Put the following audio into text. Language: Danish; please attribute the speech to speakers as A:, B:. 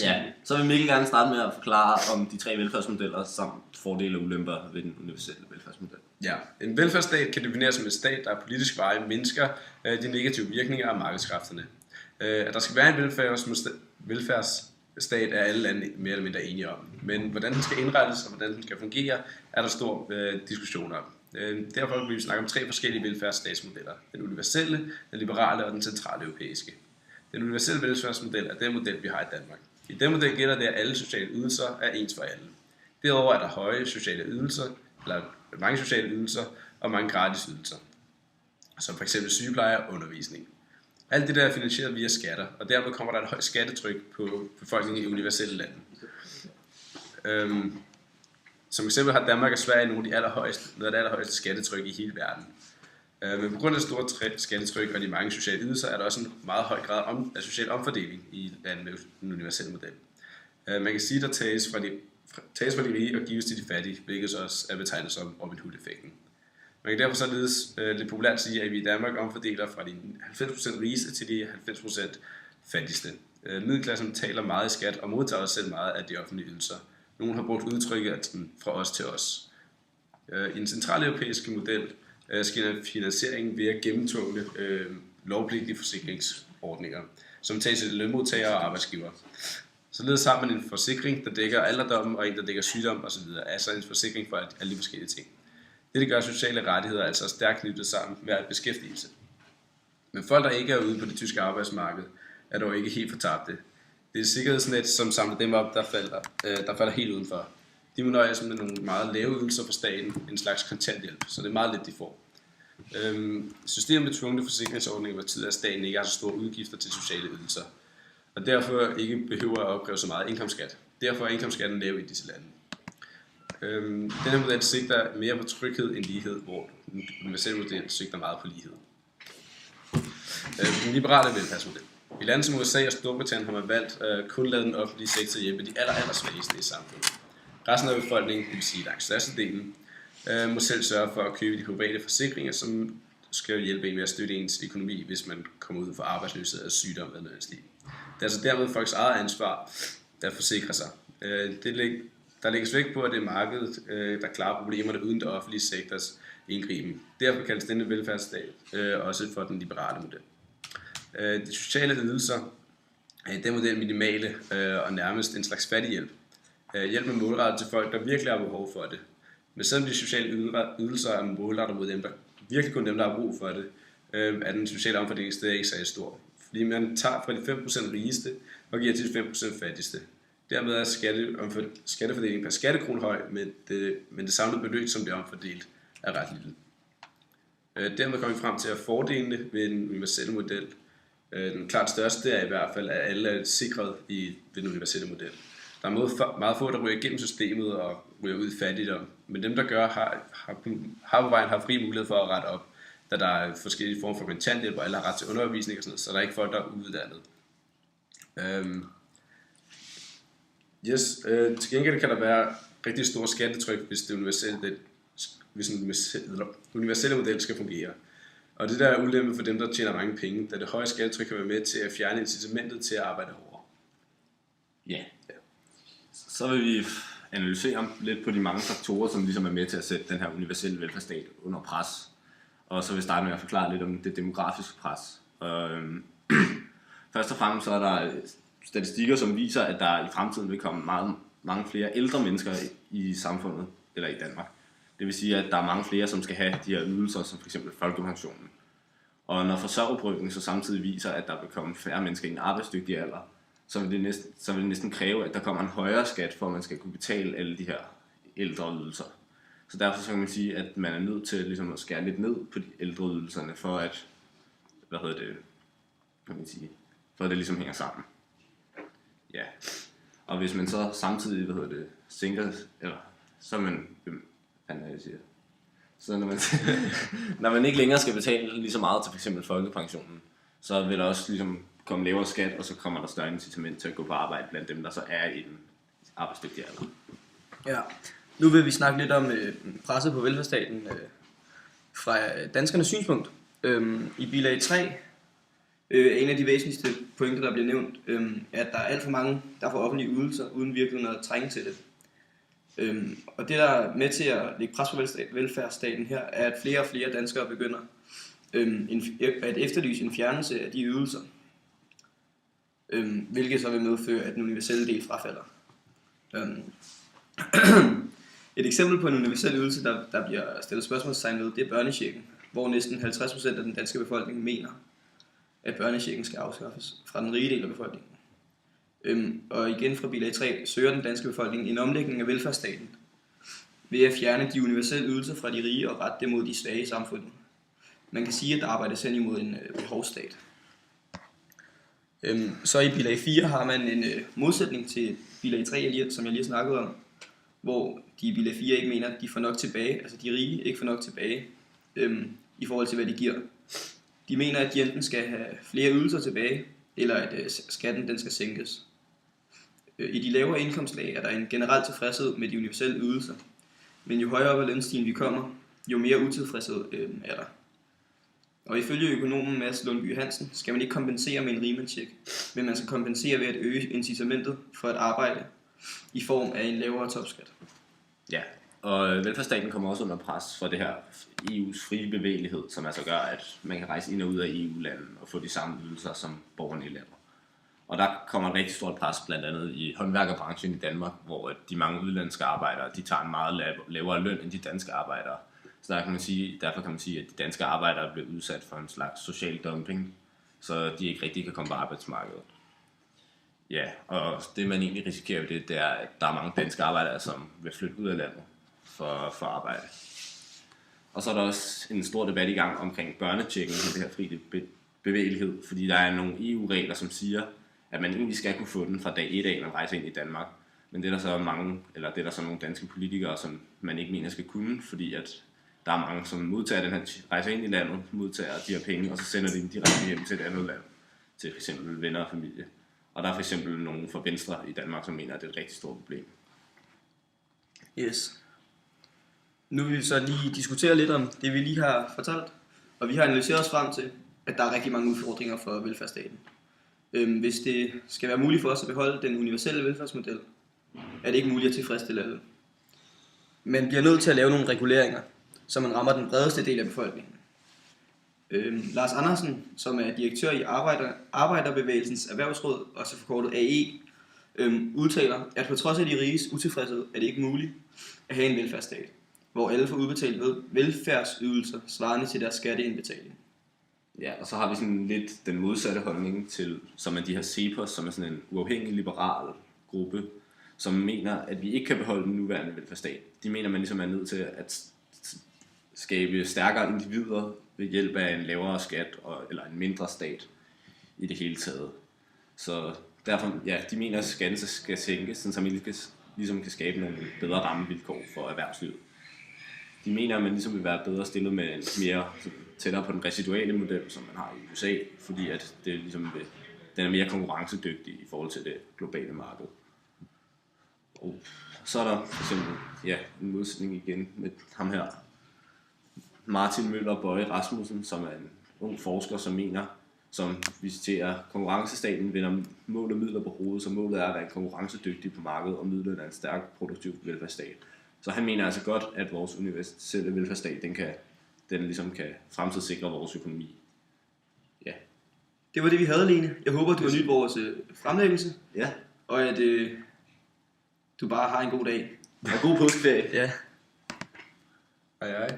A: Ja, så vil Mikkel gerne starte med at forklare om de 3 velfærdsmodeller samt fordele og ulemper ved den universelle velfærdsmodel.
B: Ja, en velfærdsstat kan defineres som en stat, der politisk veje mindsker de negative virkninger af markedskræfterne. At der skal være en velfærdsstat er alle lande mere eller mindre enige om. Men hvordan den skal indrettes og hvordan den skal fungere, er der stor diskussion om. Derfor vil vi snakke om 3 forskellige velfærdsstatsmodeller. Den universelle, den liberale og den centrale europæiske. Den universelle velfærdsmodel er den model, vi har i Danmark. I den model gælder det, at alle sociale ydelser er ens for alle. Derudover er der høje sociale ydelser, eller mange sociale ydelser og mange gratis ydelser, som f.eks. sygepleje og undervisning. Alt det der er finansieret via skatter, og dermed kommer der et højt skattetryk på befolkningen i universelle lande. Som eksempel har Danmark og Sverige noget af det allerhøjeste skattetryk i hele verden. Men på grund af det store skattetryk og de mange sociale ydelser, er der også en meget høj grad af social omfordeling i landet med den universelle model. Man kan sige, at der tages fra de rige og gives til de fattige, hvilket også er betegnet som Robin Hood-effekten. Man kan derfor således lidt populært sige, at vi i Danmark omfordeler fra de 90% rigeste til de 90% fattigste. Middelklassen betaler meget i skat og modtager også selv meget af de offentlige ydelser. Nogle har brugt udtrykket fra os til os. I den centrale europæiske model sker finansieringen ved at gennemtvungne lovpligtige forsikringsordninger, som tages til lønmodtagere og arbejdsgivere. Således har man en forsikring, der dækker alderdommen, og en, der dækker sygdom osv. Altså en forsikring for alle de forskellige ting. Det gør sociale rettigheder altså stærkt knyttet sammen med beskæftigelse. Men folk, der ikke er ude på det tyske arbejdsmarked, er dog ikke helt fortabte. Det er et sikkerhedsnet, som samler dem op, der falder helt udenfor. De må nøjes med nogle meget lave ydelser fra staten, en slags kontanthjælp, så det er meget lidt, de får. Systemet med tvungne forsikringsordninger betyder, at staten ikke har så store udgifter til sociale ydelser, og derfor ikke behøver at opkræve så meget indkomstskat. Derfor er indkomstskatten lav i disse lande. Denne model sigter mere på tryghed end lighed, hvor den universelle model sigter meget på lighed. Den liberale velfærdsmodel. I lande som USA og Storbritannien har man valgt kun lade den offentlige sektor hjælpe de allersvageste i samfundet. Resten af befolkningen, det vil sige langt størstedelen, må selv sørge for at købe de private forsikringer, som skal hjælpe en med at støtte ens økonomi, hvis man kommer ud for arbejdsløshed eller sygdom eller noget stil. Det er altså dermed folks eget ansvar at forsikre sig. Der lægges vægt på, at det er markedet, der klarer problemerne uden det offentlige sektors indgriben. Derfor kaldes denne velfærdsstat også for den liberale model. De sociale ydelser er i den model minimale og nærmest en slags fattighjælp. Hjælp er målrettet til folk, der virkelig har behov for det. Men selvom de sociale ydelser er målrettet mod dem, der virkelig kun dem, der har brug for det, er den sociale omfordeling stadig ikke særlig stor. Fordi man tager fra de 5% rigeste og giver til de 5% fattigste. Dermed er skattefordelingen per skattekrone høj, men det samlede beløb, som bliver omfordelt, er ret lille. Dermed kommer vi frem til at fordelene ved den universelle model. Den klart største er i hvert fald, at alle er sikret ved den universelle model. Der er meget få, der ryger igennem systemet og ryger ud i fattigdom, men dem, der gør, har på vejen haft fri mulighed for at rette op, da der er forskellige former for kontanthjælp, og alle har ret til undervisning og sådan noget, så der er ikke folk, der er uddannet. Til gengæld kan der være rigtig stort skattetryk, hvis den universelle model skal fungere. Og det der er ulempe for dem, der tjener mange penge, da det høje skattetryk kan være med til at fjerne incitamentet til at arbejde hårdere.
A: Ja. Så vil vi analysere lidt på de mange faktorer, som ligesom er med til at sætte den her universelle velfærdsstat under pres. Og så vil jeg starte med at forklare lidt om det demografiske pres. Først og fremmest så er der statistikker, som viser, at der i fremtiden vil komme mange flere ældre mennesker i samfundet, eller i Danmark. Det vil sige, at der er mange flere, som skal have de her ydelser, som f.eks. folkepensionen. Og når forsørgerbrøken så samtidig viser, at der vil komme færre mennesker i en arbejdsdygtig alder, så vil det næsten kræve, at der kommer en højere skat, for at man skal kunne betale alle de her ældre ydelser. Så derfor så kan man sige, at man er nødt til ligesom at skære lidt ned på de ældre ydelserne, for at, for at det ligesom hænger sammen. Ja. Og hvis man så samtidig, sænker, eller så man, så når man ikke længere skal betale lige så meget til f.eks. folkepensionen, så vil der også ligesom komme lavere skat, og så kommer der større incitament til at gå på arbejde blandt dem, der så er i den arbejdsdygtige alder.
C: Ja, nu vil vi snakke lidt om presset på velfærdsstaten fra danskernes synspunkt. I bilag 3 En af de væsentligste pointer, der bliver nævnt, er, at der er alt for mange, der får offentlige ydelser, uden virkelig noget trænge til det. Og det, der er med til at lægge pres på velfærdsstaten her, er, at flere og flere danskere begynder at efterlyse en fjernelse af de ydelser, hvilket så vil medføre, at den universelle del frafalder. Et eksempel på en universel ydelse, der bliver stillet spørgsmålstegn ved, det er børnechecken, hvor næsten 50% af den danske befolkning mener, at børnechecken skal afskaffes fra den rige del af befolkningen. Og igen fra bilag 3 søger den danske befolkning en omlægning af velfærdsstaten ved at fjerne de universelle ydelser fra de rige og rette det mod de svage i samfundet. Man kan sige, at der arbejdes hen imod en behovsstat. Så i bilag 4 har man en modsætning til bilag 3, som jeg lige snakkede om, hvor de i bilag 4 ikke mener, at de får nok tilbage, altså de rige ikke får nok tilbage i forhold til, hvad de giver. De mener, at de enten skal have flere ydelser tilbage, eller at skatten den skal sænkes. I de lavere indkomstlag er der en generel tilfredshed med de universelle ydelser, men jo højere op ad lønstigen vi kommer, jo mere utilfredshed er der. Og ifølge økonomen Mads Lundby Hansen skal man ikke kompensere med en rigmandstjek, men man skal kompensere ved at øge incitamentet for at arbejde i form af en lavere topskat.
A: Ja, og velfærdsstaten kommer også under pres for det her EU's frie bevægelighed, som altså gør, at man kan rejse ind og ud af EU-landet og få de samme ydelser som borgerne i landet. Og der kommer et rigtig stort pres, blandt andet i håndværkerbranchen i Danmark, hvor de mange udenlandske arbejdere, de tager en meget lavere løn end de danske arbejdere. Så derfor kan man sige, at de danske arbejdere bliver udsat for en slags social dumping, så de ikke rigtig kan komme på arbejdsmarkedet. Ja, og det man egentlig risikerer ved det er, at der er mange danske arbejdere, som vil flytte ud af landet for arbejde. Og så er der også en stor debat i gang omkring børnechecken og det her fri bevægelighed, fordi der er nogle EU-regler, som siger, at man egentlig skal kunne få den fra dag 1 af, når man rejser ind i Danmark. Men det er der så nogle danske politikere, som man ikke mener skal kunne, fordi at der er mange, som modtager den her rejser ind i landet, modtager de her penge, og så sender de dem direkte hjem til et andet land, til f.eks. venner og familie. Og der er f.eks. nogen fra Venstre i Danmark, som mener, at det er et rigtig stort problem.
C: Yes. Nu vil vi så lige diskutere lidt om det, vi lige har fortalt, og vi har analyseret os frem til, at der er rigtig mange udfordringer for velfærdsstaten. Hvis det skal være muligt for os at beholde den universelle velfærdsmodel, er det ikke muligt at tilfredsstille alle. Man bliver nødt til at lave nogle reguleringer, så man rammer den bredeste del af befolkningen. Lars Andersen, som er direktør i Arbejderbevægelsens Erhvervsråd, også forkortet AE, udtaler, at på trods af de riges utilfredshed er det ikke muligt at have en velfærdsstat, hvor alle får udbetalt velfærdsydelser svarende til deres skatteindbetaling.
A: Ja, og så har vi sådan lidt den modsatte holdning til, som er de her CEPOS, som er sådan en uafhængig liberal gruppe, som mener, at vi ikke kan beholde den nuværende velfærdsstat. De mener, man ligesom er nødt til at skabe stærkere individer ved hjælp af en lavere skat eller en mindre stat i det hele taget. Så derfor, ja, de mener, at skatten skal sænkes, så man ligesom kan skabe nogle bedre rammevilkår for erhvervslivet. De mener, at man ligesom vil være bedre stillet med en mere tættere på den residuale model, som man har i USA, fordi at det ligesom den er mere konkurrencedygtig i forhold til det globale marked. Og så er der for eksempel en modsætning igen med ham her, Martin Møller Bøje Rasmussen, som er en ung forsker, som vi citerer, konkurrencestaten vender mål og midler på hovedet, så målet er at være konkurrencedygtig på markedet, og midlet er en stærk produktiv velfærdsstat. Så han mener altså godt, at vores universelle velfærdsstat, den ligesom kan fremtidssikre vores økonomi. Ja.
C: Det var det, vi havde, Lene. Jeg håber, du har nydt vores fremlæggelse.
A: Ja.
C: Og at du bare har en god dag.
A: Og god påskeferie.
C: Ja.
B: Hej hej.